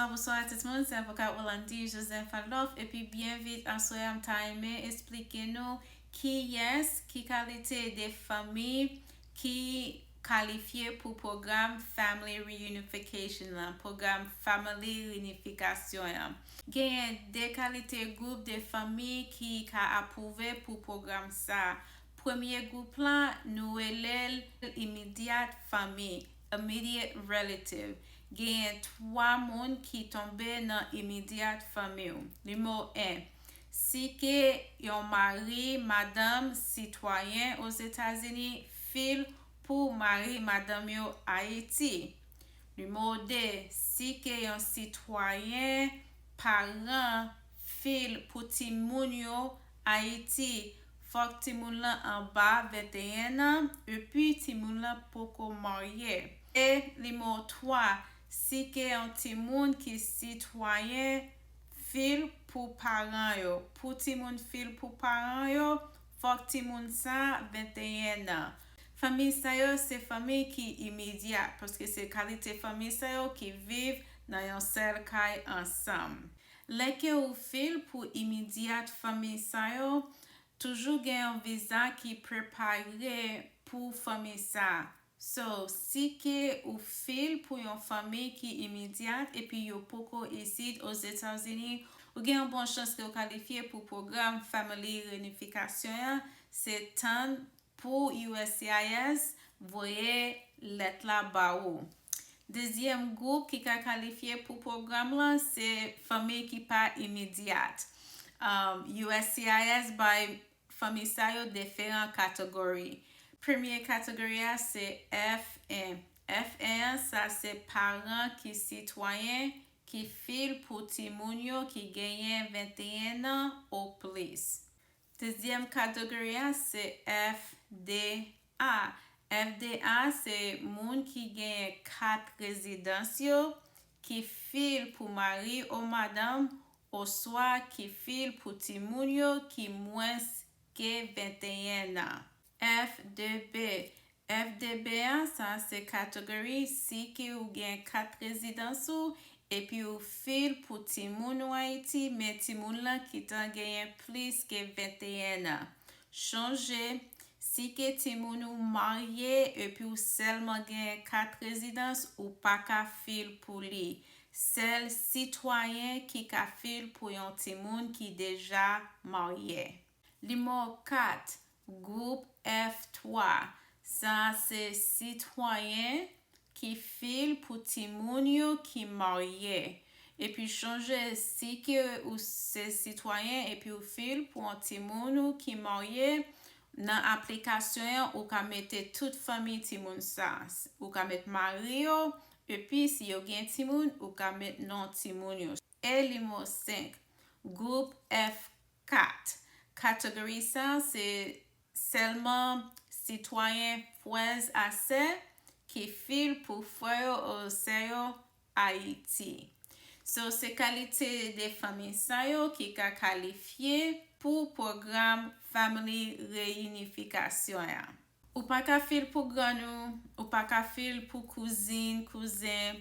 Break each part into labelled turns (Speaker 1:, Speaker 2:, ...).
Speaker 1: Bonsoir tout le monde, c'est Avocat Hollandi Joseph Alof et puis bienvenue à Soyam Time expliquez-nous qui est, qui qualité des familles qui qualifié pour programme Family Reunification, programme Family Reynifikasyon. Il y a des qualités groupe de familles qui a approuvé pour programme ça. Premier groupe là, nous élève immediate famille, immediate relative. Il y a trois personnes qui tombent dans immediate famille. Numéro 1. Si que yon mari, madame, citoyen aux États-Unis, file pour mari, madame yo Haïti. Numéro 2. Si que yon citoyen, parent, file pour ti moun yo Haïti, faut ti moun la en bas 21 ans, et puis ti moun la poko marié. Et numéro 3. Si que yon ti moun qui citoyen, fil pour parents yo. Pour ti moun fil pour parents yo, faut ti moun sa 21 ans. Famille sa yo, c'est famille qui immédiate parce que c'est qualité famille sa yo qui vivent dans yon seul kay ensemble. Leke ou fil pour immédiate famille sa yo, toujours gen un visa qui préparé pour famille sa. So, si que ou fil pour une famille qui immédiate et puis yo poko ici aux États-Unis, ou gen une bonne chance que vous qualifiez pour programme Family Reynifikasyon, c'est temps pour USCIS, voyez lettre la bao. Deuxième groupe qui a qualifié pour programme là, c'est famille qui pas immédiate. USCIS by famille sa yo différentes catégories. Première catégorie, c'est F1. F1, ça c'est parents qui citoyens qui filent pour ti moun yo qui gagnent 21 ans ou plus. Deuxième catégorie, c'est FDA. FDA, c'est moun qui gagne 4 résidences qui filent pour mari ou madame ou soit qui filent pour ti moun yo qui moins que 21 ans. F2B. F2B, ça c'est catégorie si que ou gen 4 résidences et puis ou fil pour ti moun ou Haïti, mais ti moun la qui tan gen plus que 21 ans. Changer si que ti moun ou marié et puis ou seulement gen 4 résidences ou pas ka fil pour li. Seul citoyen qui ka fil pour yon ti moun qui déjà marié. Numéro 4. Groupe F3, ça c'est citoyen qui file pour ti moun yo qui marié. Et puis changer si que ou c'est citoyen et puis ou file pour un ti moun qui marié, dans application ou ka mette toute famille ti moun sa. Ou ka mette mari yo, et puis si yo gen ti moun ou ka mette non ti moun yo. Et numéro 5, groupe F4. Catégorie ça c'est seulement citoyens frères assez qui filent pour frères au seyo Haïti. So, c'est qualité des familles sayo qui a qualifié pour programme Family Reynifikasyon. Ou pas ka fil pour granou, ou pas ka fil pour cousine, cousin,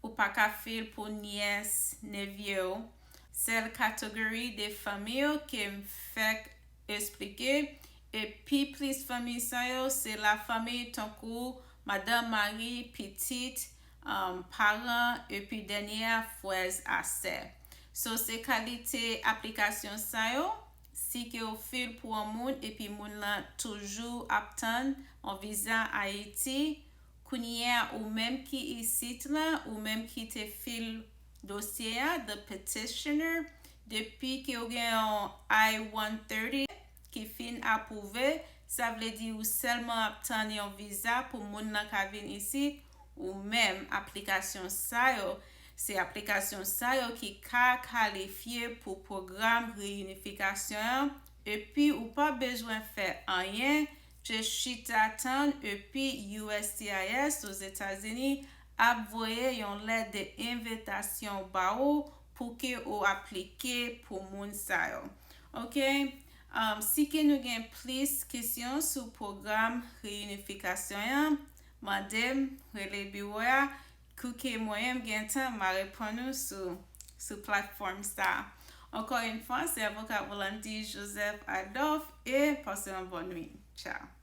Speaker 1: ou pas ka fil pour nièce, neveu. C'est la catégorie des familles qui me fait expliquer. Et puis plus famille sa yo, c'est la famille tankou madame Marie, petite, parents et puis dernière frères assez. So c'est qualité application sa yo, si que au fil pour un moun et puis moun la toujours obtenu un visa Haïti, kounya ou même qui ici là ou même qui te fil dossier the petitioner depuis que vous avez un I-130 qui fin approuvé, ça veut dire ou seulement obtenir un visa pour moun nan ka vin ici ou même application sa yo, c'est application sa yo qui ka qualifié pour programme réunification et puis ou pas besoin faire rien, juste attendre et puis USCIS aux États-Unis a voyé yon lettre d'invitation ba ou pour que ou appliquer pour moun sa yo. OK? Si que nous avons plus de questions sur le programme Réunification, madame, relais bureau, que moi-même gain temps m'a répondu sur plateforme ça. Encore une fois, c'est avocat Volandi Joseph Adolphe et passez une bonne nuit. Ciao.